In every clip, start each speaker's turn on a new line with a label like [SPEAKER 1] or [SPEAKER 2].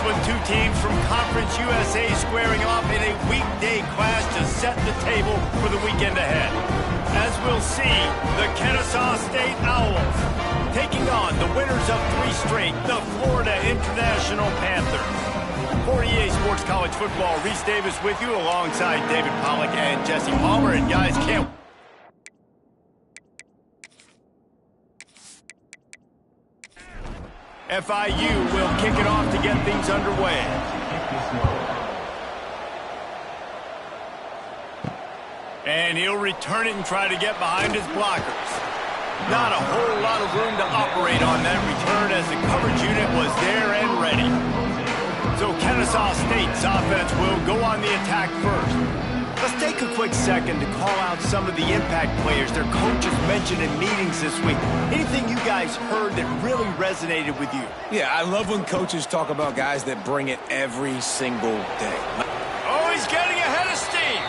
[SPEAKER 1] with two teams from Conference USA squaring off in a weekday clash to set the table for the weekend ahead. As we'll see, the Kennesaw State Owls taking on the winners of 3 straight, the Florida International Panthers. For EA Sports College Football, Reese Davis with you alongside David Pollack and Jesse Palmer. And guys, can't... FIU will kick it off to get things underway. And he'll return it and try to get behind his blockers. Not a whole lot of room to operate on that return as the coverage unit was there and ready. So Kennesaw State's offense will go on the attack first. Let's take a quick second to call out some of the impact players their coaches mentioned in meetings this week. Anything you guys heard that really resonated with you?
[SPEAKER 2] Yeah, I love when coaches talk about guys that bring it every single day.
[SPEAKER 1] Oh, he's getting ahead of steam.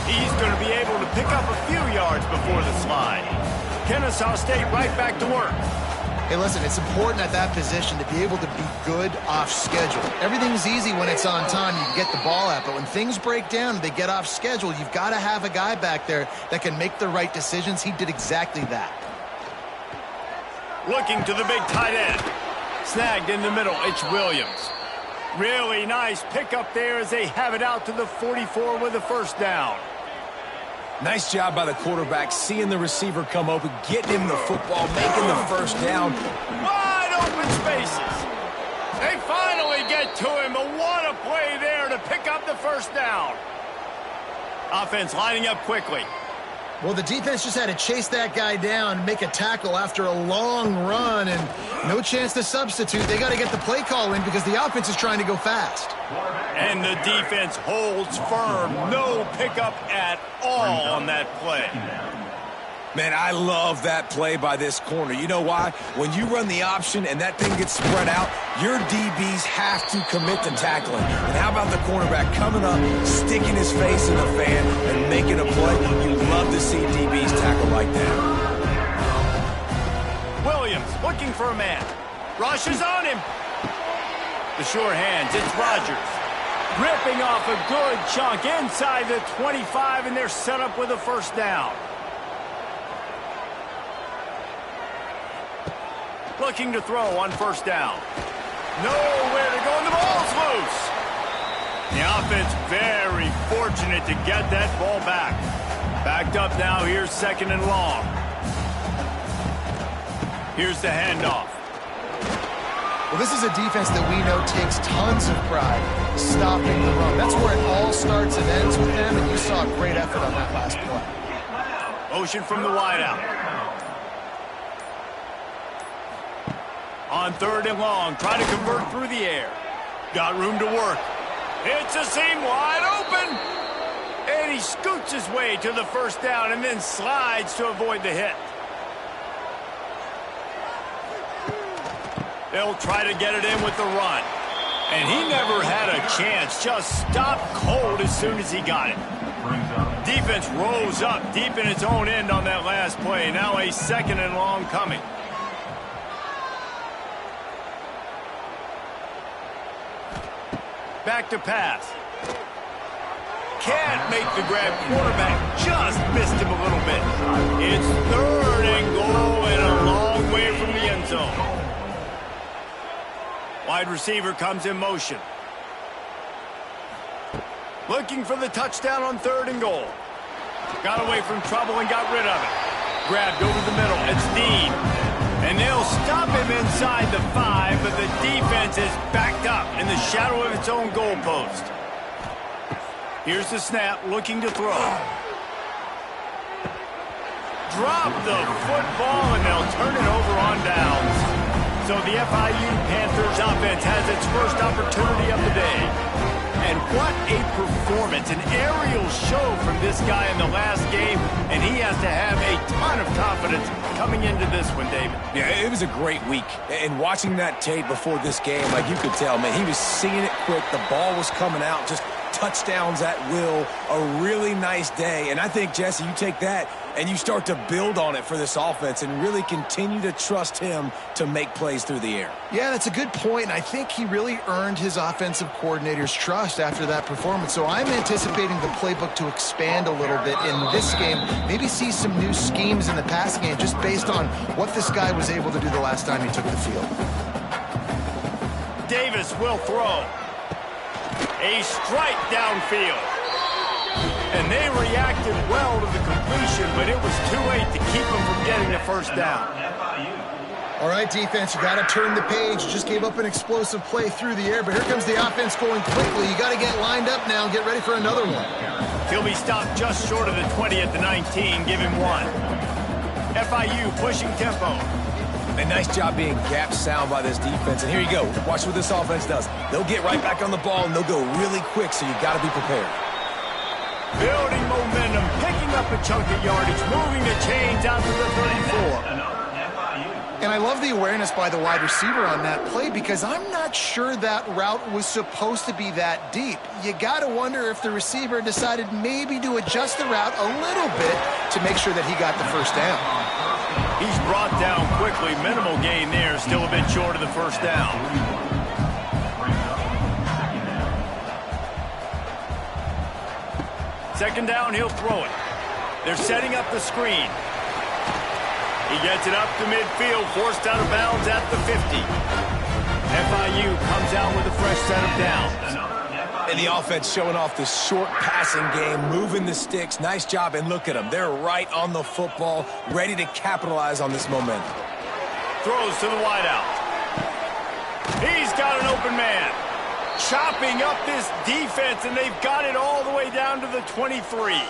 [SPEAKER 1] He's going to be able to pick up a few yards before the slide. Kennesaw State right back to work.
[SPEAKER 3] Hey, listen, it's important at that position to be able to be good off schedule. Everything's easy when it's on time. You can get the ball out. But when things break down and they get off schedule, you've got to have a guy back there that can make the right decisions. He did exactly that.
[SPEAKER 1] Looking to the big tight end. Snagged in the middle. It's Williams. Really nice pickup there as they have it out to the 44 with a first down.
[SPEAKER 2] Nice job by the quarterback, seeing the receiver come open, getting him the football, making the first down.
[SPEAKER 1] Wide open spaces. They finally get to him, but what a play there to pick up the first down. Offense lining up quickly.
[SPEAKER 3] Well, the defense just had to chase that guy down and make a tackle after a long run, and no chance to substitute. They got to get the play call in because the offense is trying to go fast.
[SPEAKER 1] And the defense holds firm. No pickup at all on that play.
[SPEAKER 2] Man, I love that play by this corner. You know why? When you run the option and that thing gets spread out, your DBs have to commit to tackling. And how about the cornerback coming up, sticking his face in the fan, and making a play? You love to see DBs tackle like that.
[SPEAKER 1] Williams looking for a man. Rushes on him. The sure hands, it's Rogers. Ripping off a good chunk inside the 25, and they're set up with a first down. Looking to throw on first down. Nowhere to go, and the ball's loose. The offense very fortunate to get that ball back. Backed up now, here's second and long. Here's the handoff.
[SPEAKER 3] Well, this is a defense that we know takes tons of pride stopping the run. That's where it all starts and ends with them, and you saw a great effort on that last play.
[SPEAKER 1] Motion from the wideout. On third and long, try to convert through the air. Got room to work. It's a seam wide open. And he scoots his way to the first down and then slides to avoid the hit. They'll try to get it in with the run. And he never had a chance. Just stopped cold as soon as he got it. Defense rose up deep in its own end on that last play. Now a second and long coming. Back to pass. Can't make the grab. Quarterback just missed him a little bit. It's third and goal and a long way from the end zone. Wide receiver comes in motion. Looking for the touchdown on third and goal. Got away from trouble and got rid of it. Grabbed over the middle. It's Dean. And they'll stop him inside the 5, but the defense is backed up in the shadow of its own goalpost. Here's the snap, looking to throw. Drop the football, and they'll turn it over on downs. So the FIU Panthers offense has its first opportunity of the day. And what a performance, an aerial show from this guy in the last game, and he has to have a ton of confidence coming into this one, David.
[SPEAKER 2] Yeah, it was a great week. And watching that tape before this game, like you could tell, man, he was seeing it quick. The ball was coming out, just touchdowns at will, a really nice day. And I think, Jesse, you take that and you start to build on it for this offense and really continue to trust him to make plays through the air.
[SPEAKER 3] Yeah, that's a good point, and I think he really earned his offensive coordinator's trust after that performance. So I'm anticipating the playbook to expand a little bit in this game, maybe see some new schemes in the passing game just based on what this guy was able to do the last time he took the field.
[SPEAKER 1] Davis will throw. A strike downfield. And they reacted well to the completion, but it was too late to keep them from getting the first down.
[SPEAKER 3] All right, defense, you got to turn the page. Just gave up an explosive play through the air, but here comes the offense going quickly. You got to get lined up now and get ready for another one.
[SPEAKER 1] He'll be stopped just short of the 20 at the 19. Give him one. FIU pushing tempo.
[SPEAKER 2] A nice job being gap sound by this defense. And here you go. Watch what this offense does. They'll get right back on the ball, and they'll go really quick, so you got to be prepared.
[SPEAKER 1] Building momentum, picking up a chunk of yardage, moving the chains out to the 34.
[SPEAKER 3] And I love the awareness by the wide receiver on that play because I'm not sure that route was supposed to be that deep. You got to wonder if the receiver decided maybe to adjust the route a little bit to make sure that he got the first down.
[SPEAKER 1] He's brought down quickly. Minimal gain there, still a bit short of the first down. Second down, he'll throw it. They're setting up the screen. He gets it up to midfield, forced out of bounds at the 50. FIU comes out with a fresh set of downs.
[SPEAKER 2] And the offense showing off the short passing game, moving the sticks. Nice job, and look at them. They're right on the football, ready to capitalize on this momentum.
[SPEAKER 1] Throws to the wideout. He's got an open man. Chopping up this defense, and they've got it all the way down to the 23.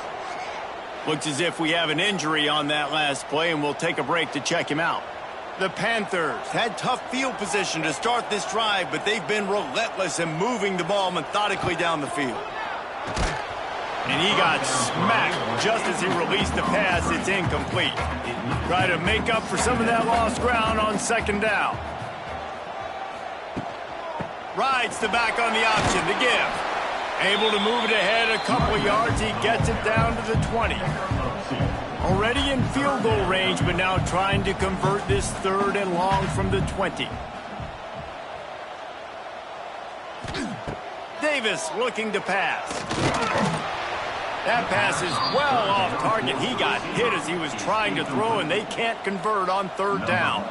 [SPEAKER 1] Looks as if we have an injury on that last play, and we'll take a break to check him out. The Panthers had tough field position to start this drive, but they've been relentless in moving the ball methodically down the field. And he got smacked just as he released the pass. It's incomplete. Try to make up for some of that lost ground on second down. Rides the back on the option to give. Able to move it ahead a couple of yards. He gets it down to the 20. Already in field goal range, but now trying to convert this third and long from the 20. Davis looking to pass. That pass is well off target. He got hit as he was trying to throw, and they can't convert on third down.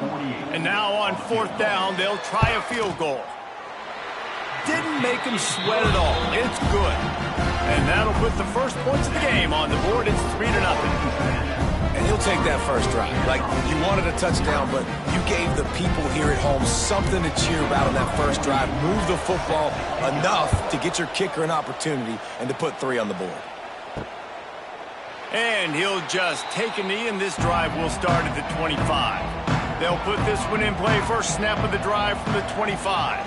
[SPEAKER 1] And now on fourth down, they'll try a field goal. Didn't make him sweat at all. It's good. And that'll put the first points of the game on the board. It's 3-0.
[SPEAKER 2] And he'll take that first drive. Like, you wanted a touchdown, but you gave the people here at home something to cheer about on that first drive. Move the football enough to get your kicker an opportunity and to put 3 on the board.
[SPEAKER 1] And he'll just take a knee, and this drive will start at the 25. They'll put this one in play. First snap of the drive from the 25.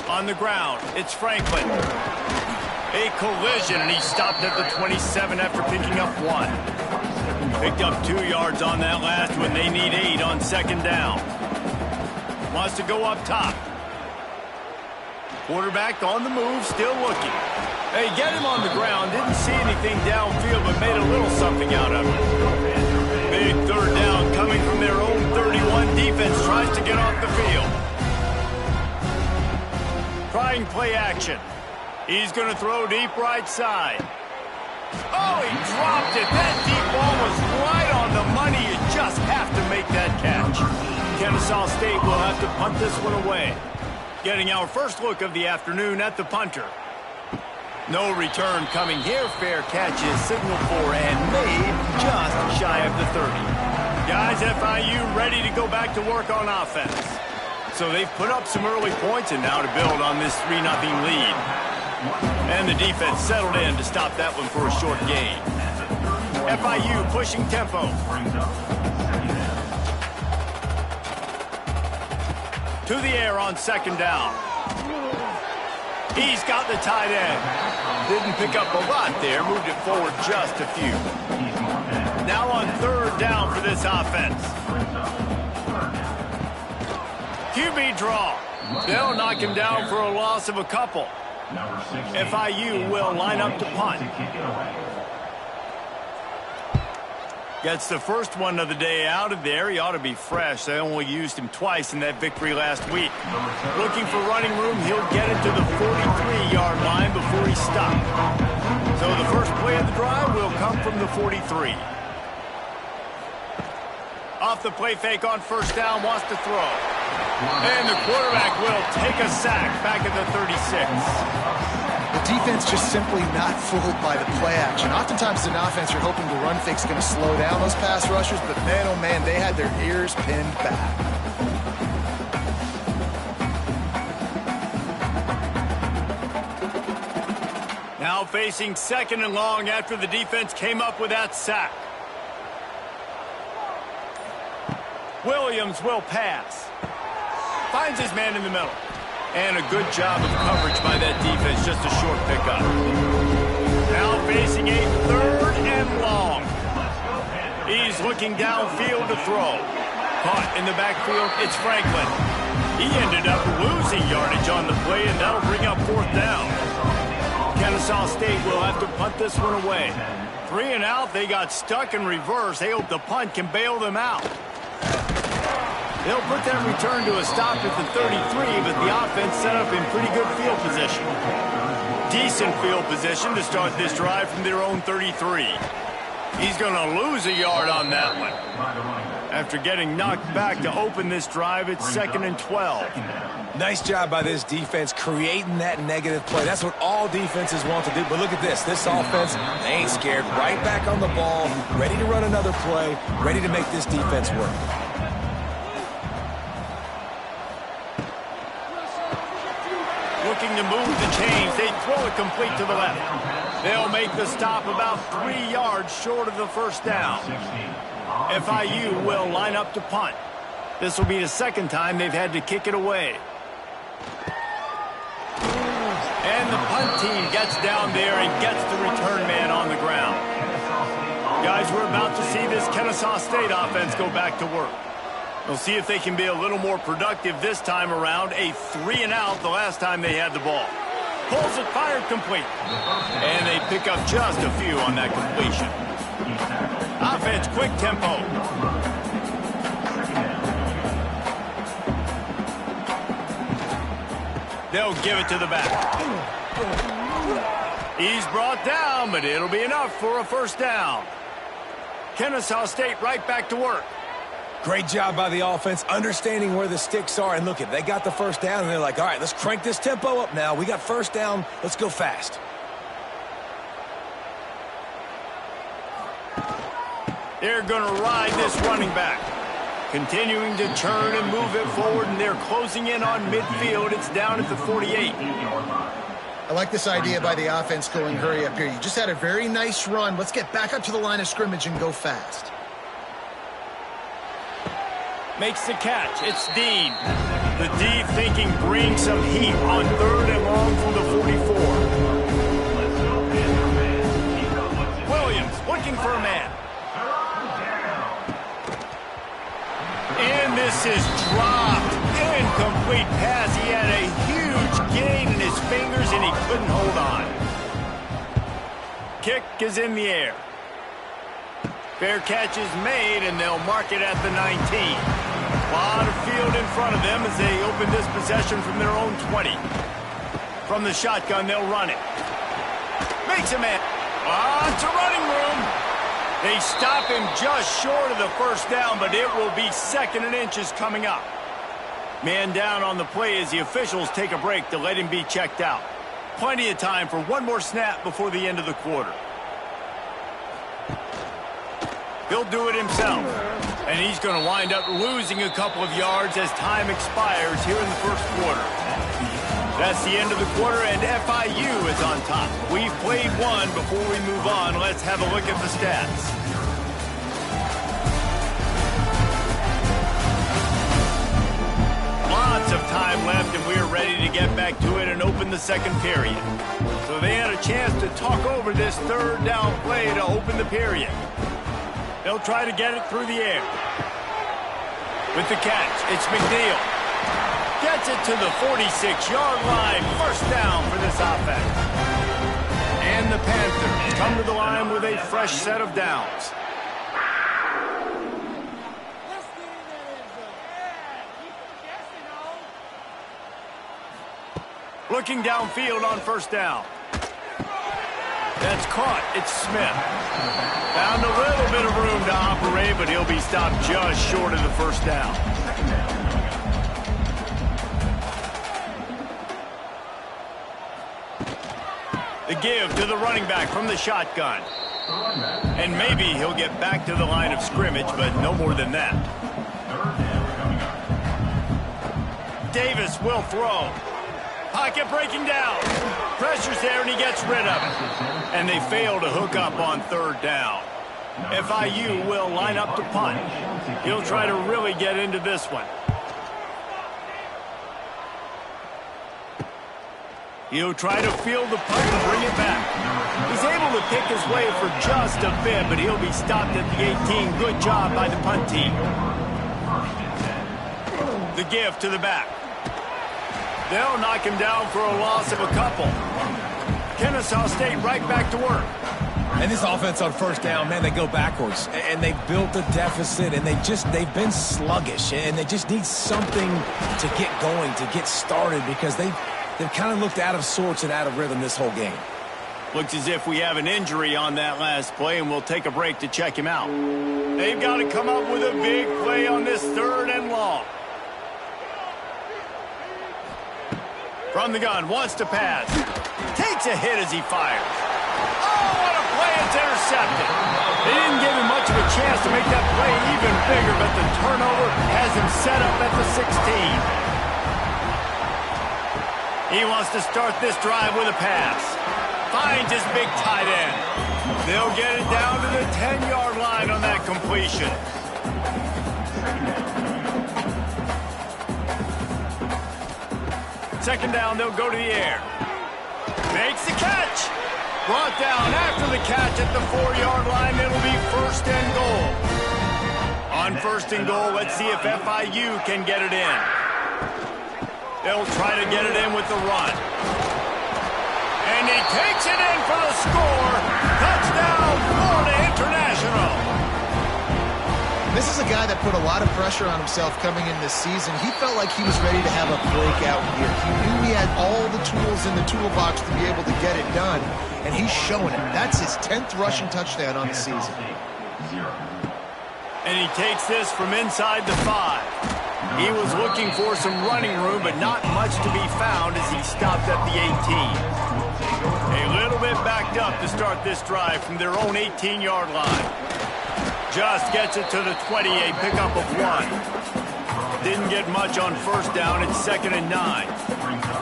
[SPEAKER 1] On the ground, it's Franklin. A collision, and he stopped at the 27 after picking up 1. Picked up 2 yards on that last one. They need 8 on second down. Wants to go up top. Quarterback on the move, still looking. They get him on the ground. Didn't see anything downfield, but made a little something out of it. Big third down coming from their own 31. Defense tries to get off the field. Trying play action. He's going to throw deep right side. Oh, he dropped it. That deep ball was right on the money. You just have to make that catch. Kennesaw State will have to punt this one away. Getting our first look of the afternoon at the punter. No return coming here. Fair catch is signaled for and made just shy of the 30. Guys, FIU ready to go back to work on offense. So they've put up some early points, and now to build on this 3-0 lead. And the defense settled in to stop that one for a short gain. FIU pushing tempo. To the air on second down. He's got the tight end. Didn't pick up a lot there. Moved it forward just a few. Now on third down for this offense. QB draw. They'll knock him down for a loss of a couple. FIU will line up to punt. Gets the first one of the day out of there. He ought to be fresh. They only used him twice in that victory last week. Looking for running room, he'll get it to the 43-yard line before he stopped. So the first play of the drive will come from the 43. Off the play fake on first down, wants to throw. And the quarterback will take a sack back at the 36.
[SPEAKER 3] The defense just simply not fooled by the play action. Oftentimes as an offense, you're hoping the run fake's going to slow down those pass rushers, but man, oh man, they had their ears pinned back.
[SPEAKER 1] Now facing second and long after the defense came up with that sack. Williams will pass. Finds his man in the middle. And a good job of coverage by that defense, just a short pickup. Now facing a third and long. He's looking downfield to throw. Caught in the backfield, it's Franklin. He ended up losing yardage on the play, and that'll bring up fourth down. Kennesaw State will have to punt this one away. 3 and out, they got stuck in reverse. They hope the punt can bail them out. They'll put that return to a stop at the 33, but the offense set up in pretty good field position. Decent field position to start this drive from their own 33. He's going to lose a yard on that one. After getting knocked back to open this drive, it's 2nd and 12.
[SPEAKER 2] Nice job by this defense creating that negative play. That's what all defenses want to do. But look at this. This offense, they ain't scared. Right back on the ball, ready to run another play, ready to make this defense work.
[SPEAKER 1] Looking to move the chains. They throw it complete to the left. They'll make the stop about 3 yards short of the first down. FIU will line up to punt. This will be the second time they've had to kick it away. And the punt team gets down there and gets the return man on the ground. Guys, we're about to see this Kennesaw State offense go back to work. We'll see if they can be a little more productive this time around. A 3 and out the last time they had the ball. Pulls it, fired, complete. And they pick up just a few on that completion. Offense, quick tempo. They'll give it to the back. He's brought down, but it'll be enough for a first down. Kennesaw State right back to work.
[SPEAKER 2] Great job by the offense, understanding where the sticks are. And look, they got the first down, and they're like, all right, let's crank this tempo up now. We got first down. Let's go fast.
[SPEAKER 1] They're going to ride this running back. Continuing to turn and move it forward, and they're closing in on midfield. It's down at the 48.
[SPEAKER 3] I like this idea by the offense going hurry up here. You just had a very nice run. Let's get back up to the line of scrimmage and go fast.
[SPEAKER 1] Makes the catch. It's Dean. The D thinking bring some heat on 3rd and long from the 44. Williams looking for a man. And this is dropped. Incomplete pass. He had a huge gain in his fingers and he couldn't hold on. Kick is in the air. Fair catch is made and they'll mark it at the 19. A lot of field in front of them as they open this possession from their own 20. From the shotgun, they'll run it. Makes a man. It's a running room. They stop him just short of the first down, but it will be 2nd and inches coming up. Man down on the play as the officials take a break to let him be checked out. Plenty of time for one more snap before the end of the quarter. He'll do it himself. And he's going to wind up losing a couple of yards as time expires here in the first quarter. That's the end of the quarter, and FIU is on top. We've played one. Before we move on, let's have a look at the stats. Lots of time left, and we're ready to get back to it and open the second period. So they had a chance to talk over this 3rd down play to open the period. They'll try to get it through the air. With the catch, it's McNeil. Gets it to the 46-yard line. First down for this offense. And the Panthers come to the line with a fresh set of downs. Looking downfield on first down. That's caught. It's Smith. Found a little bit of room to operate, but he'll be stopped just short of the first down. The give to the running back from the shotgun. And maybe he'll get back to the line of scrimmage, but no more than that. Davis will throw. Pocket breaking down. Pressure's there, and he gets rid of it. And they fail to hook up on third down. FIU will line up to punt. He'll try to really get into this one. He'll try to field the punt and bring it back. He's able to pick his way for just a bit, but he'll be stopped at the 18. Good job by the punt team. The give to the back. They'll knock him down for a loss of a couple. Kennesaw State right back to work.
[SPEAKER 2] And this offense on first down, man, they go backwards. And they've built a deficit, and they've been sluggish. And they just need something to get going, to get started, because they've kind of looked out of sorts and out of rhythm this whole game.
[SPEAKER 1] Looks as if we have an injury on that last play, and we'll take a break to check him out. They've got to come up with a big play on this third and long. From the gun, wants to pass. Takes a hit as he fires. Oh, what a play. It's intercepted. They didn't give him much of a chance to make that play even bigger, but the turnover has him set up at the 16. He wants to start this drive with a pass. Finds his big tight end. They'll get it down to the 10-yard line on that completion. Second down, they'll go to the air. Makes the catch. Brought down after the catch at the 4-yard line. It'll be first and goal. On first and goal, let's see if FIU can get it in. They'll try to get it in with the run. And he takes it in for the score. Touchdown, Florida International.
[SPEAKER 3] This is a guy that put a lot of pressure on himself coming in this season. He felt like he was ready to have a breakout year. He knew he had all the tools in the toolbox to be able to get it done, and he's showing it. That's his 10th rushing touchdown on the season.
[SPEAKER 1] And he takes this from inside the 5. He was looking for some running room, but not much to be found as he stopped at the 18. A little bit backed up to start this drive from their own 18-yard line. Just gets it to the 20, a pickup of 1. Didn't get much on first down. It's 2nd and 9.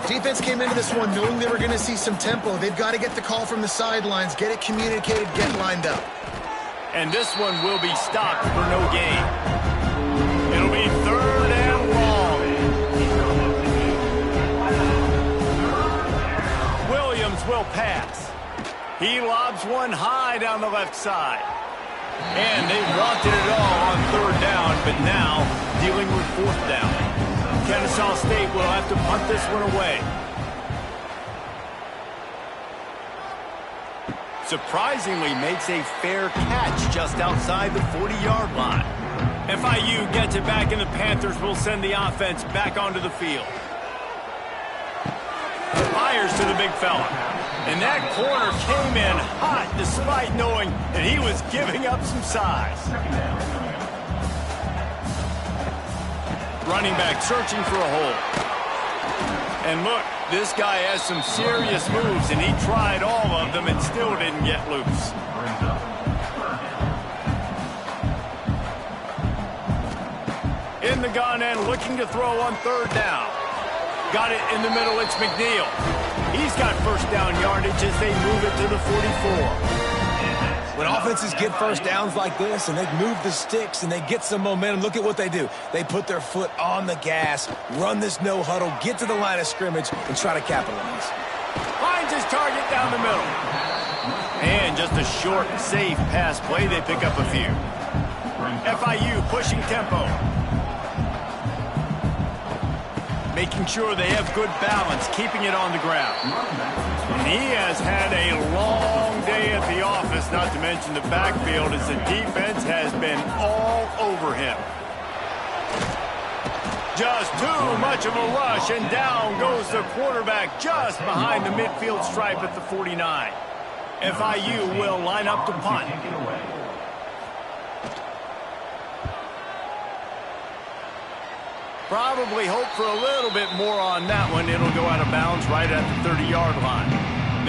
[SPEAKER 3] Defense came into this one knowing they were going to see some tempo. They've got to get the call from the sidelines, get it communicated, get lined up.
[SPEAKER 1] And this one will be stopped for no gain. It'll be 3rd and long. Williams will pass. He lobs one high down the left side. And they wanted it all on 3rd down, but now dealing with 4th down. Kennesaw State will have to punt this one away. Surprisingly makes a fair catch just outside the 40-yard line. FIU gets it back, and the Panthers will send the offense back onto the field. Fires to the big fella. And that corner came in hot despite knowing that he was giving up some size. Running back searching for a hole. And look, this guy has some serious moves, and he tried all of them and still didn't get loose. In the gun and looking to throw on 3rd down. Got it in the middle, it's McNeil. He's got first down yardage as they move it to the 44.
[SPEAKER 2] When offenses get first downs like this and they move the sticks and they get some momentum, look at what they do. They put their foot on the gas, run this no huddle, get to the line of scrimmage, and try to capitalize.
[SPEAKER 1] Finds his target down the middle. And just a short, safe pass play. They pick up a few. FIU pushing tempo. making sure they have good balance, keeping it on the ground. And he has had a long day at the office, not to mention the backfield, as the defense has been all over him. Just too much of a rush, and down goes the quarterback just behind the midfield stripe at the 49. FIU will line up to punt. Probably hope for a little bit more on that one. It'll go out of bounds right at the 30-yard line.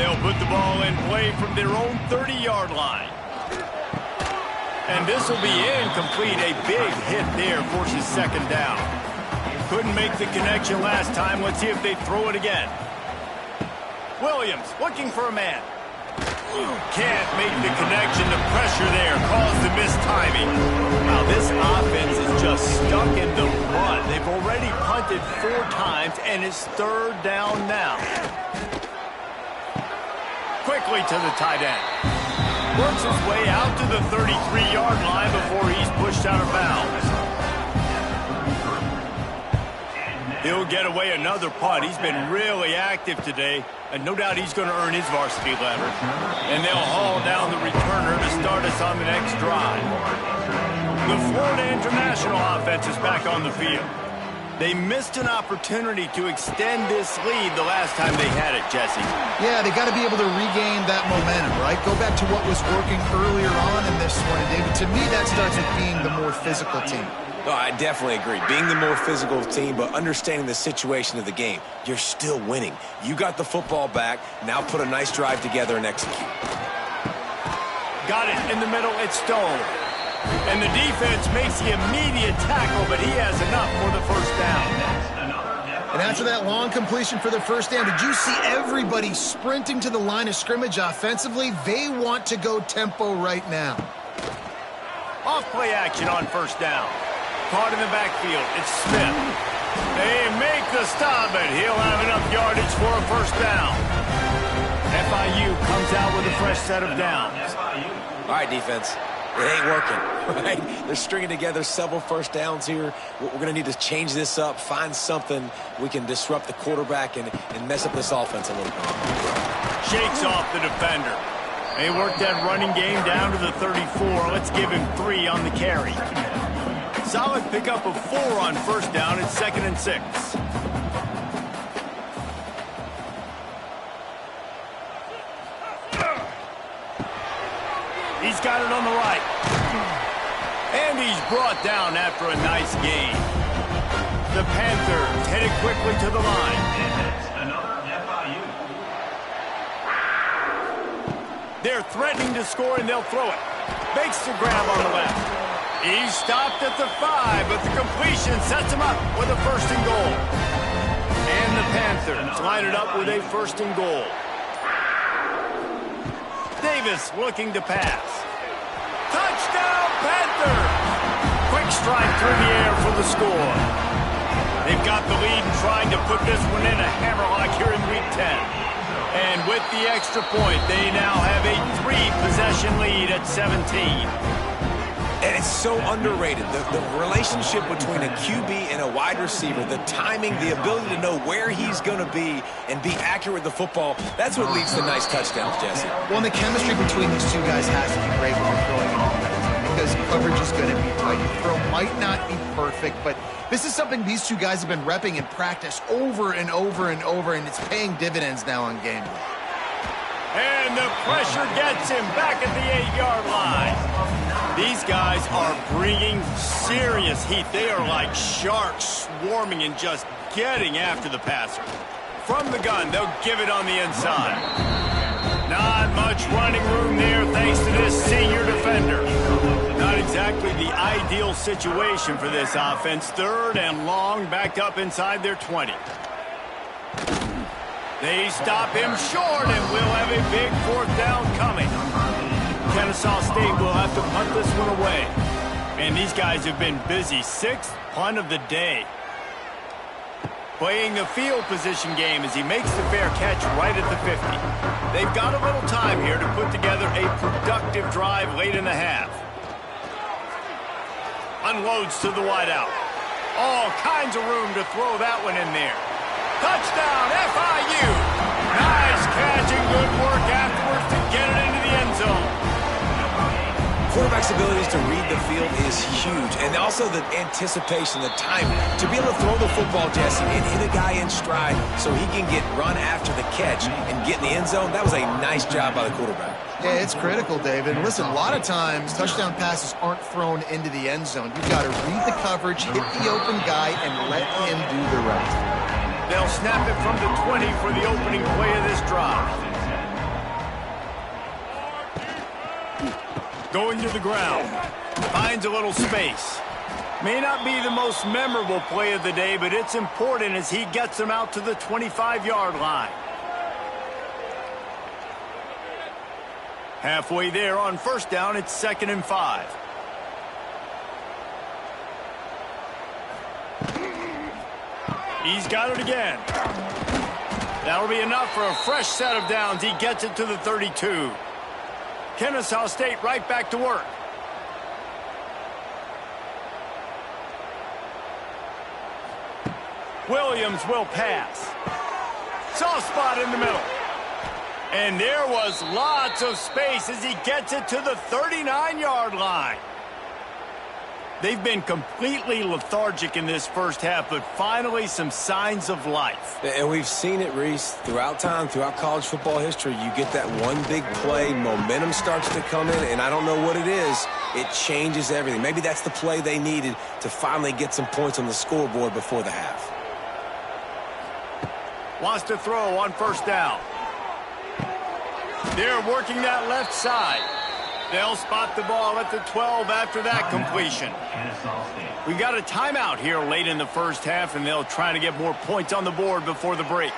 [SPEAKER 1] They'll put the ball in play from their own 30-yard line. And this will be incomplete. A big hit there forces second down. Couldn't make the connection last time. Let's see if they throw it again. Williams looking for a man. Can't make the connection. The pressure there caused the missed timing. Wow, this offense is just stuck in the mud. They've already punted 4 times, and it's third down now. Quickly to the tight end. Works his way out to the 33-yard line before he's pushed out of bounds. He'll get away another punt. He's been really active today, and no doubt he's going to earn his varsity letter. And they'll haul down the returner to start us on the next drive. The Florida International offense is back on the field. They missed an opportunity to extend this lead the last time they had it, Jesse.
[SPEAKER 3] Yeah, they got to be able to regain that momentum, right? Go back to what was working earlier on in this one, David. To me, that starts with being the more physical team.
[SPEAKER 2] Oh, I definitely agree. Being the more physical team, but understanding the situation of the game. You're still winning. You got the football back. Now put a nice drive together and execute.
[SPEAKER 1] Got it in the middle. It's Stone. And the defense makes the immediate tackle, but he has enough for the first down.
[SPEAKER 3] And after that long completion for the first down, did you see everybody sprinting to the line of scrimmage offensively? They want to go tempo right now.
[SPEAKER 1] Off play action on first down. Caught in the backfield. It's Smith. They make the stop, but he'll have enough yardage for a first down. FIU comes out with a fresh set of downs.
[SPEAKER 2] All right, defense. It ain't working, right? They're stringing together several first downs here. We're going to need to change this up, find something we can disrupt the quarterback and mess up this offense a little bit.
[SPEAKER 1] Shakes off the defender. They work that running game down to the 34. Let's give him 3 on the carry. Solid pickup of 4 on first down. It's 2nd and 6. He's got it on the right. And he's brought down after a nice gain. The Panthers headed quickly to the line. They're threatening to score, and they'll throw it. Makes the grab on the left. He's stopped at the 5, but the completion sets him up with a 1st and goal. And the Panthers line it up with a 1st and goal. Davis looking to pass. Touchdown, Panthers! Quick strike through the air for the score. They've got the lead and trying to put this one in a hammerlock here in Week 10. And with the extra point, they now have a 3-possession lead at 17.
[SPEAKER 2] And it's so underrated. The relationship between a QB and a wide receiver, the timing, the ability to know where he's going to be and be accurate with the football, that's what leads to nice touchdowns, Jesse.
[SPEAKER 3] Well, and the chemistry between these two guys has to be great when they're throwing it, because coverage is going to be tight. The throw might not be perfect, but this is something these two guys have been repping in practice over and over and over, and it's paying dividends now on game day.
[SPEAKER 1] And the pressure gets him back at the 8-yard line. These guys are bringing serious heat. They are like sharks swarming and just getting after the passer. From the gun, they'll give it on the inside. Not much running room there thanks to this senior defender. Not exactly the ideal situation for this offense. 3rd and long, backed up inside their 20. They stop him short, and we'll have a big 4th down coming. Kennesaw State will have to punt this one away. And these guys have been busy. 6th punt of the day. Playing the field position game as he makes the fair catch right at the 50. They've got a little time here to put together a productive drive late in the half. Unloads to the wideout. All kinds of room to throw that one in there. Touchdown, FIU. Nice catch and good work afterwards to get it into the end zone.
[SPEAKER 2] Quarterback's abilities to read the field is huge, and also the anticipation, the timing. To be able to throw the football, Jesse, and hit a guy in stride so he can get run after the catch and get in the end zone, that was a nice job by the quarterback.
[SPEAKER 3] Yeah, it's critical, David. Listen, a lot of times touchdown passes aren't thrown into the end zone. You've got to read the coverage, hit the open guy, and let him do the rest.
[SPEAKER 1] They'll snap it from the 20 for the opening play of this drive. Going to the ground. Finds a little space. May not be the most memorable play of the day, but it's important as he gets them out to the 25-yard line. Halfway there on first down, it's 2nd and 5. He's got it again. That'll be enough for a fresh set of downs. He gets it to the 32. Kennesaw State right back to work. Williams will pass. Soft spot in the middle. And there was lots of space as he gets it to the 39-yard line. They've been completely lethargic in this first half, but finally some signs of life.
[SPEAKER 2] And we've seen it, Reese, throughout time, throughout college football history. You get that one big play, momentum starts to come in, and I don't know what it is. It changes everything. Maybe that's the play they needed to finally get some points on the scoreboard before the half.
[SPEAKER 1] Wants to throw on first down. They're working that left side. They'll spot the ball at the 12 after that completion. We got a timeout here late in the first half, and they'll try to get more points on the board before the break.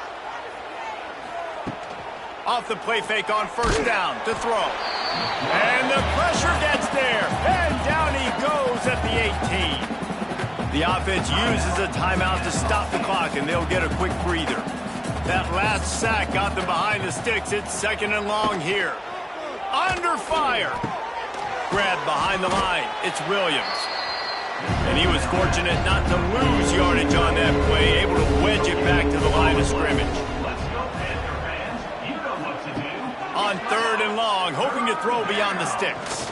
[SPEAKER 1] Off the play fake on first down to throw. And the pressure gets there, and down he goes at the 18. The offense uses a timeout to stop the clock, and they'll get a quick breather. That last sack got them behind the sticks. It's 2nd and long here. Under fire. Grabbed behind the line. It's Williams. And he was fortunate not to lose yardage on that play, able to wedge it back to the line of scrimmage. On 3rd and long, hoping to throw beyond the sticks.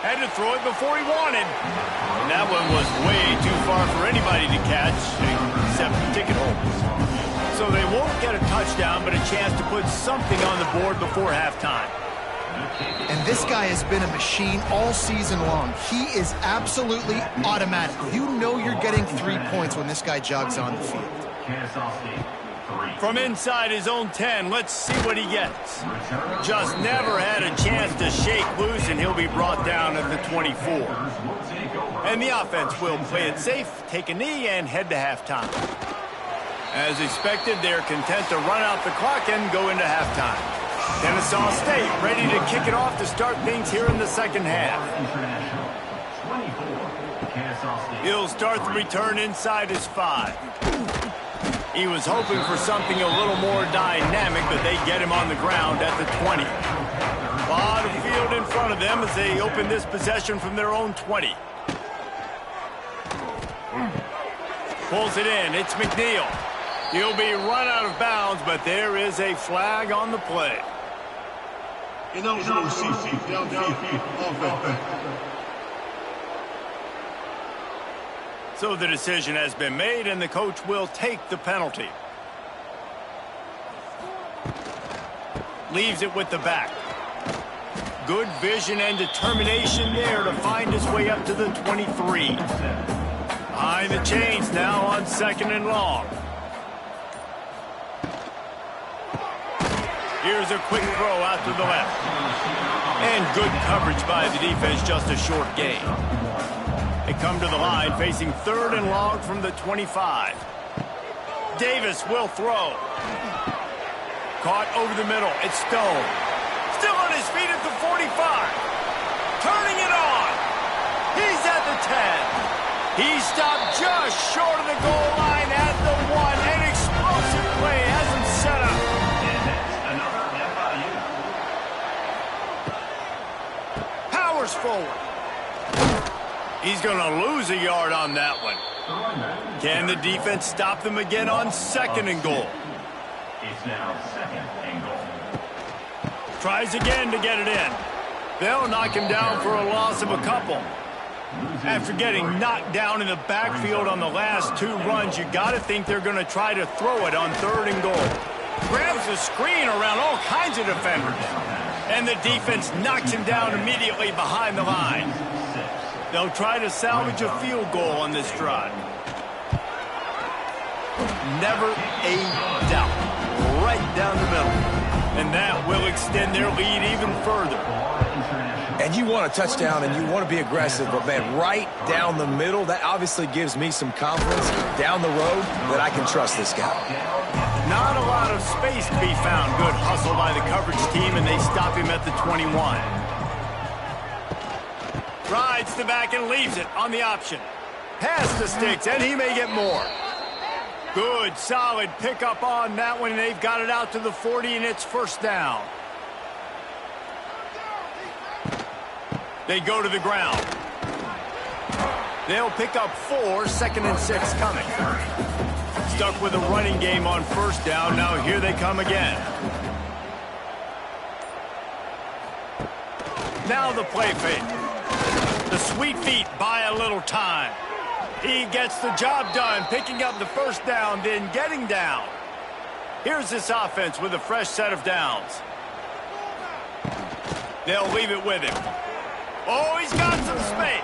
[SPEAKER 1] Had to throw it before he wanted. And that one was way too far for anybody to catch, except ticket holders. So they won't get a touchdown, but a chance to put something on the board before halftime.
[SPEAKER 3] And this guy has been a machine all season long. He is absolutely automatic. You know you're getting 3 points when this guy jogs on the field.
[SPEAKER 1] From inside his own 10, let's see what he gets. Just never had a chance to shake loose, and he'll be brought down at the 24. And the offense will play it safe, take a knee, and head to halftime. As expected, they're content to run out the clock and go into halftime. Kennesaw State ready to kick it off to start things here in the second half. He'll start the return inside his 5. He was hoping for something a little more dynamic, but they get him on the ground at the 20. A lot of field in front of them as they open this possession from their own 20. Pulls it in. It's McNeil. He'll be run out of bounds, but there is a flag on the play. So the decision has been made, and the coach will take the penalty. Leaves it with the back. Good vision and determination there to find his way up to the 23. Behind the chains now on 2nd and long. Here's a quick throw out to the left. And good coverage by the defense, just a short gain. They come to the line facing 3rd and long from the 25. Davis will throw. Caught over the middle. It's Stone. Still on his feet at the 45. Turning it on. He's at the 10. He stopped just short of the goal line at the 1. An explosive play has him set up. Powers forward. He's going to lose a yard on that one. Can the defense stop them again on 2nd and goal?
[SPEAKER 4] It's now 2nd and goal.
[SPEAKER 1] Tries again to get it in. They'll knock him down for a loss of a couple. After getting knocked down in the backfield on the last 2 runs, you got to think they're going to try to throw it on 3rd and goal. Grabs the screen around all kinds of defenders. And the defense knocks him down immediately behind the line. They'll try to salvage a field goal on this drive. Never a doubt. Right down the middle. And that will extend their lead even further.
[SPEAKER 2] And you want a touchdown and you want to be aggressive, but, man, right down the middle, that obviously gives me some confidence down the road that I can trust this guy.
[SPEAKER 1] Not a lot of space to be found. Good hustle by the coverage team, and they stop him at the 21. Rides the back and leaves it on the option. Pass the sticks, and he may get more. Good, solid pickup on that one, and they've got it out to the 40, and it's 1st down. They go to the ground. They'll pick up 4, 2nd and 6 coming. Stuck with a running game on 1st down. Now here they come again. Now the play fake. The sweet feet buy a little time. He gets the job done, picking up the 1st down, then getting down. Here's this offense with a fresh set of downs. They'll leave it with him. Oh, he's got some space.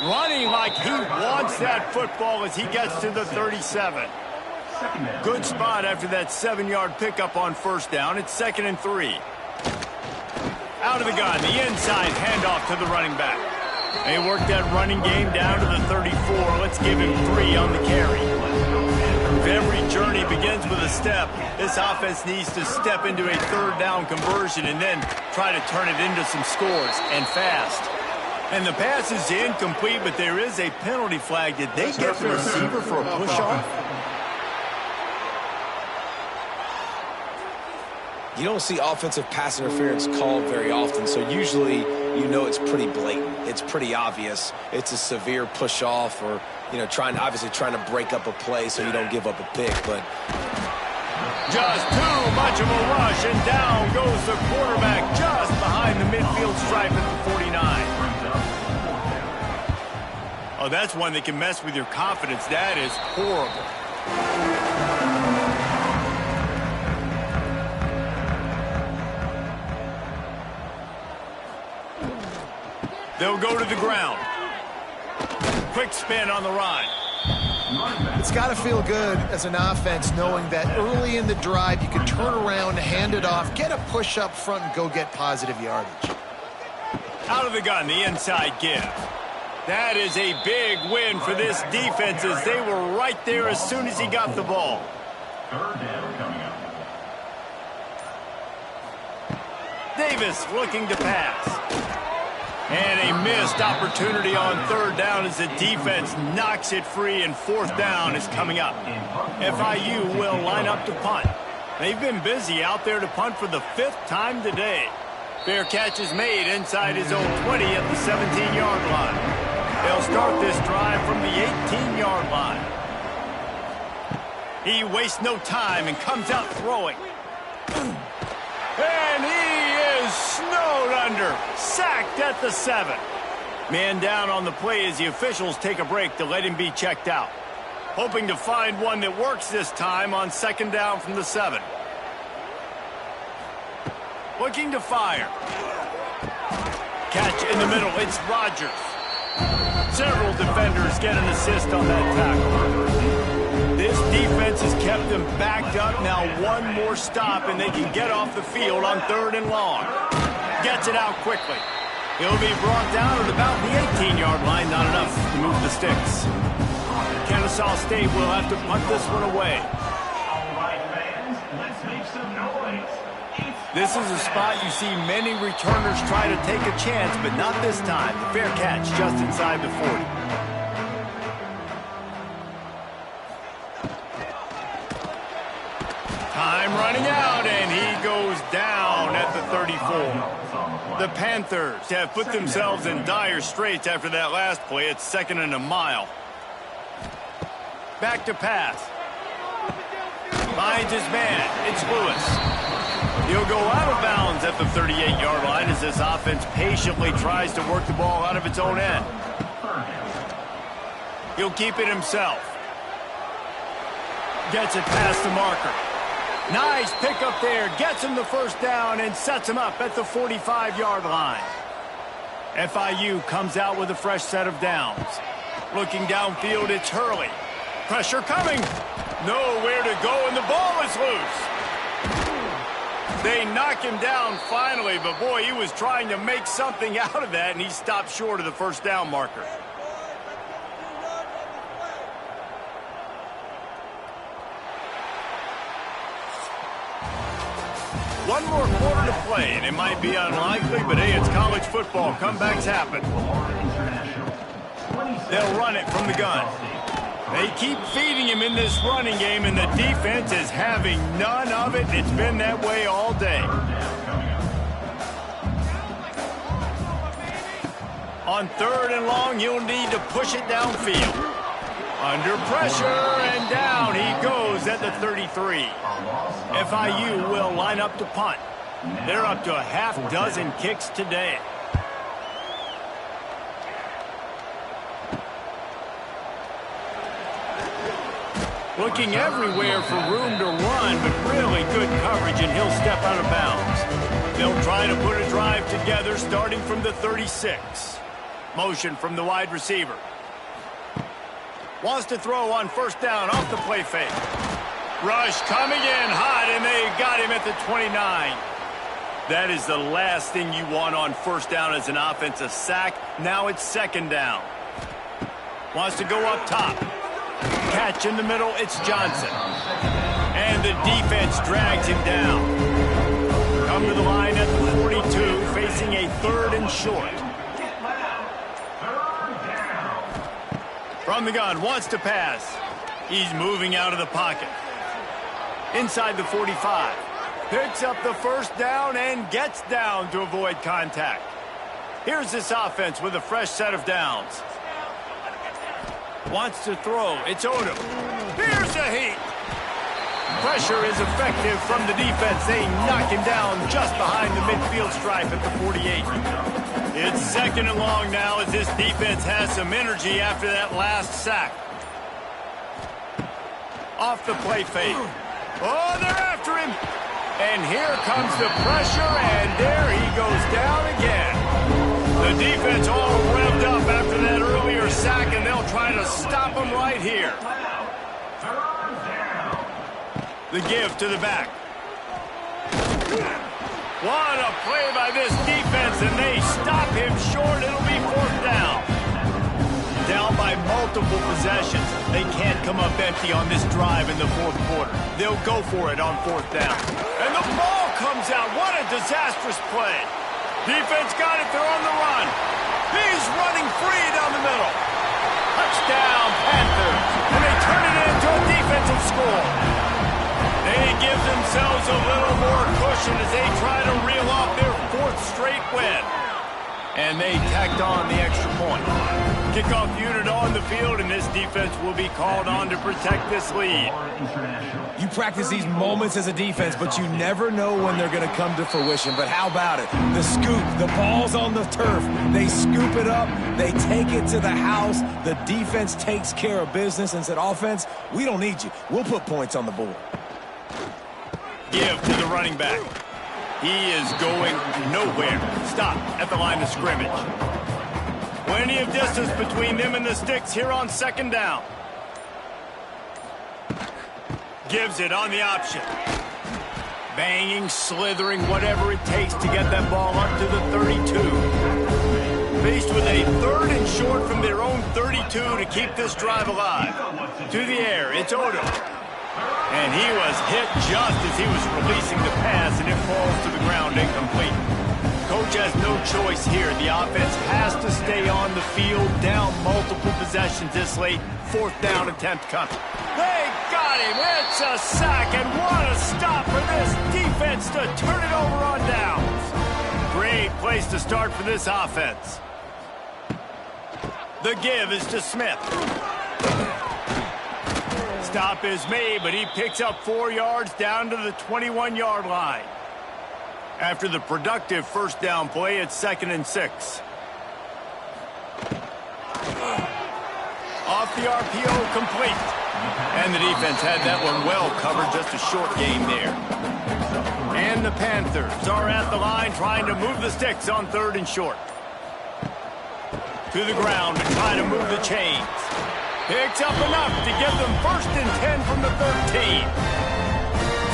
[SPEAKER 1] Running like he wants that football as he gets to the 37. Good spot after that 7-yard pickup on 1st down. It's 2nd and 3. Out of the gun, the inside handoff to the running back. They work that running game down to the 34. Let's give him 3 on the carry. If every journey begins with a step, this offense needs to step into a 3rd down conversion and then try to turn it into some scores, and fast. And the pass is incomplete, but there is a penalty flag. Did they get the receiver for a push-off?
[SPEAKER 2] You don't see offensive pass interference called very often, so usually you know it's pretty blatant. It's pretty obvious. It's a severe push-off or, you know, obviously trying to break up a play so you don't give up a pick, but...
[SPEAKER 1] Just too much of a rush, and down goes the quarterback just behind the midfield stripe at the 49. Oh, that's one that can mess with your confidence. That is horrible. They'll go to the ground. Quick spin on the ride.
[SPEAKER 3] It's got to feel good as an offense knowing that early in the drive you can turn around, hand it off, get a push up front, and go get positive yardage.
[SPEAKER 1] Out of the gun, the inside give. That is a big win for this defense as they were right there as soon as he got the ball.
[SPEAKER 4] 3rd down coming up.
[SPEAKER 1] Davis looking to pass. And a missed opportunity on 3rd down as the defense knocks it free, and 4th down is coming up. FIU will line up to punt. They've been busy out there to punt for the 5th time today. Fair catch is made inside his own 20 at the 17-yard line. They'll start this drive from the 18-yard line. He wastes no time and comes out throwing. And he is snowed under. Sacked at the 7. Man down on the play as the officials take a break to let him be checked out. Hoping to find one that works this time on 2nd down from the 7. Looking to fire. Catch in the middle. It's Rodgers. Several defenders get an assist on that tackle. This defense has kept them backed up. Now one more stop, and they can get off the field on 3rd and long. Gets it out quickly. He'll be brought down at about the 18-yard line. Not enough to move the sticks. Kennesaw State will have to punt this one away.
[SPEAKER 4] All right, fans, let's make some noise.
[SPEAKER 1] This is a spot you see many returners try to take a chance, but not this time. The fair catch just inside the 40. Time running out, and he goes down at the 34. The Panthers have put themselves in dire straits after that last play. It's 2nd and a mile. Back to pass. Finds his man. It's Lewis. He'll go out of bounds at the 38-yard line as this offense patiently tries to work the ball out of its own end. He'll keep it himself. Gets it past the marker. Nice pickup there. Gets him the first down and sets him up at the 45-yard line. FIU comes out with a fresh set of downs. Looking downfield, it's Hurley. Pressure coming. Nowhere to go, and the ball is loose. They knock him down finally, but boy, he was trying to make something out of that, and he stopped short of the first down marker. One more quarter to play, and it might be unlikely, but hey, it's college football. Comebacks happen. They'll run it from the gun. They keep feeding him in this running game, and the defense is having none of it. It's been that way all day. On 3rd and long, he'll need to push it downfield. Under pressure, and down he goes at the 33. FIU will line up to punt. They're up to a half dozen kicks today. Looking everywhere for room to run, but really good coverage, and he'll step out of bounds. They'll try to put a drive together starting from the 36. Motion from the wide receiver. Wants to throw on first down off the play fake. Rush coming in hot, and they got him at the 29. That is the last thing you want on first down as an offensive sack. Now it's 2nd down. Wants to go up top. Catch in the middle, it's Johnson. And the defense drags him down. Come to the line at the 42, facing a 3rd and short. From the gun, wants to pass. He's moving out of the pocket. Inside the 45. Picks up the first down and gets down to avoid contact. Here's this offense with a fresh set of downs. Wants to throw. It's Odom. Here's the heat. Pressure is effective from the defense. They knock him down just behind the midfield stripe at the 48. It's 2nd and long now as this defense has some energy after that last sack. Off the play fake. Oh, they're after him. And here comes the pressure, and there he goes down again. The defense all revved up after that earlier sack, and they'll try to stop him right here. The give to the back. What a play by this defense, and they stop him short. It'll be 4th down. Down by multiple possessions. They can't come up empty on this drive in the 4th quarter. They'll go for it on 4th down. And the ball comes out. What a disastrous play. Defense got it. They're on the run. He's running free down the middle. Touchdown, Panthers. And they turn it into a defensive score. They give themselves a little more cushion as they try to reel off their 4th straight win. And they tacked on the extra point. Kickoff unit on the field, and this defense will be called on to protect this lead.
[SPEAKER 2] You practice these moments as a defense, but you never know when they're going to come to fruition. But how about it? The scoop, the ball's on the turf. They scoop it up. They take it to the house. The defense takes care of business and said, offense, we don't need you. We'll put points on the board.
[SPEAKER 1] Give to the running back. He is going nowhere. Stop at the line of scrimmage. Plenty of distance between them and the sticks here on 2nd down. Gives it on the option. Banging, slithering, whatever it takes to get that ball up to the 32. Faced with a 3rd and short from their own 32 to keep this drive alive. To the air, it's Odom. And he was hit just as he was releasing the pass, and it falls to the ground incomplete. Coach has no choice here. The offense has to stay on the field, down multiple possessions this late. 4th down attempt coming. They got him. It's a sack, and what a stop for this defense to turn it over on downs. Great place to start for this offense. The give is to Smith. Stop is made, but he picks up 4 yards down to the 21-yard line. After the productive first down play, it's 2nd and 6. Off the RPO, complete. And the defense had that one well covered, just a short gain there. And the Panthers are at the line trying to move the sticks on 3rd and short. To the ground to try to move the chains. Picks up enough to give them 1st and 10 from the 13.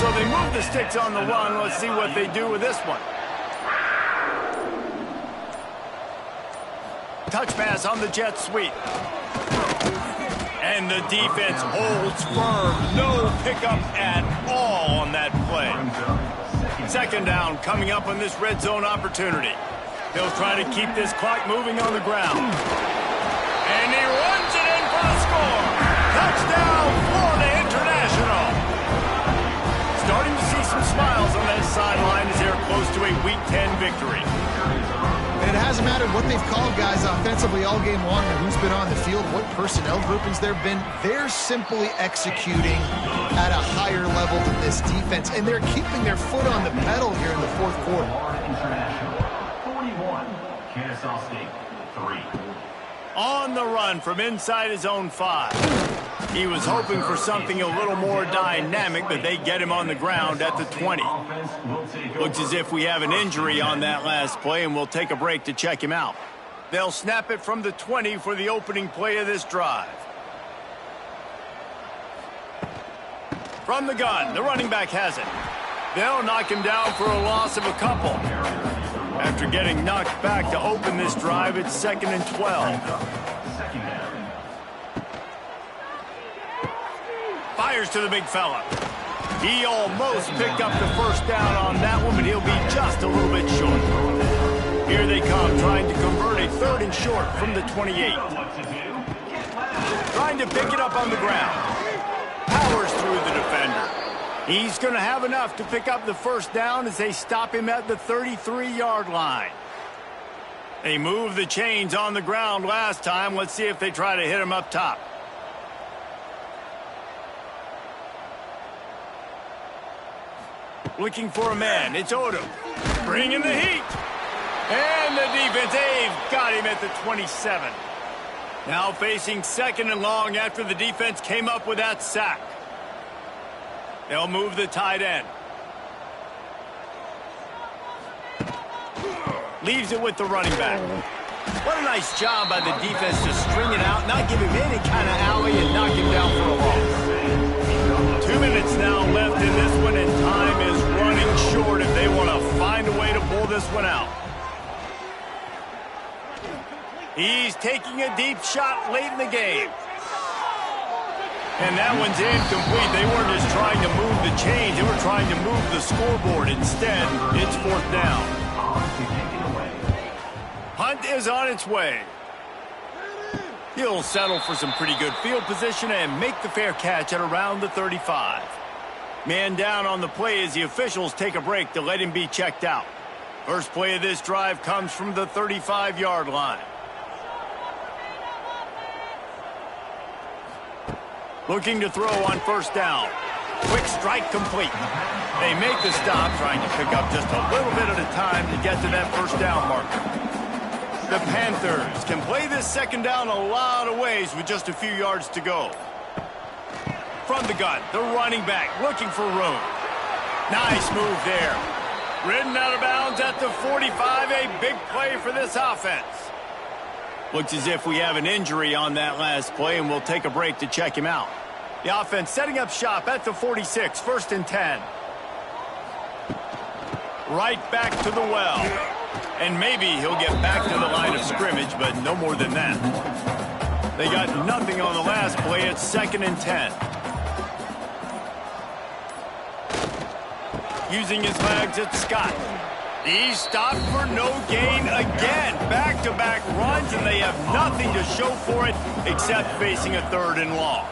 [SPEAKER 1] So they move the sticks on the run. Let's see what they do with this one. Touch pass on the jet sweep. And the defense holds firm. No pickup at all on that play. 2nd down coming up on this red zone opportunity. They'll try to keep this clock moving on the ground. And he runs it in for the score. Touchdown, Florida International. Starting to see some smiles on that sideline as they're close to a Week 10 victory.
[SPEAKER 3] And it hasn't mattered what they've called guys offensively all game long or who's been on the field, what personnel groupings there have been. They're simply executing at a higher level than this defense, and they're keeping their foot on the pedal here in the 4th quarter.
[SPEAKER 4] Florida International, 41. Kennesaw State, 3.
[SPEAKER 1] On the run from inside his own 5. He was hoping for something a little more dynamic, but they get him on the ground at the 20. Looks as if we have an injury on that last play, and we'll take a break to check him out. They'll snap it from the 20 for the opening play of this drive. From the gun, the running back has it. They'll knock him down for a loss of a couple. After getting knocked back to open this drive, it's 2nd and 12. Fires to the big fella. He almost picked up the 1st down on that one, but he'll be just a little bit short. Here they come, trying to convert a 3rd and short from the 28. Trying to pick it up on the ground. Powers through the defender. He's going to have enough to pick up the 1st down as they stop him at the 33-yard line. They moved the chains on the ground last time. Let's see if they try to hit him up top. Looking for a man. It's Odom. Bringing the heat. And the defense, they've got him at the 27. Now facing 2nd and long after the defense came up with that sack. They'll move the tight end. Leaves it with the running back. What a nice job by the defense to string it out, not give him any kind of alley, and knock him down for a loss. 2 minutes now left in this one, and time is running short if they want to find a way to pull this one out. He's taking a deep shot late in the game. And that one's incomplete. They weren't just trying to move the chains. They were trying to move the scoreboard. Instead, it's 4th down. Hunt is on its way. He'll settle for some pretty good field position and make the fair catch at around the 35. Man down on the play as the officials take a break to let him be checked out. First play of this drive comes from the 35-yard line. Looking to throw on 1st down. Quick strike complete. They make the stop, trying to pick up just a little bit at a time to get to that 1st down marker. The Panthers can play this 2nd down a lot of ways with just a few yards to go. From the gun, the running back looking for room. Nice move there. Ridden out of bounds at the 45, a big play for this offense. Looks as if we have an injury on that last play, and we'll take a break to check him out. The offense setting up shop at the 46, 1st and 10. Right back to the well. And maybe he'll get back to the line of scrimmage, but no more than that. They got nothing on the last play. It's 2nd and 10. Using his legs, it's Scott. He's stopped for no gain again. Back-to-back runs, and they have nothing to show for it except facing a 3rd and long.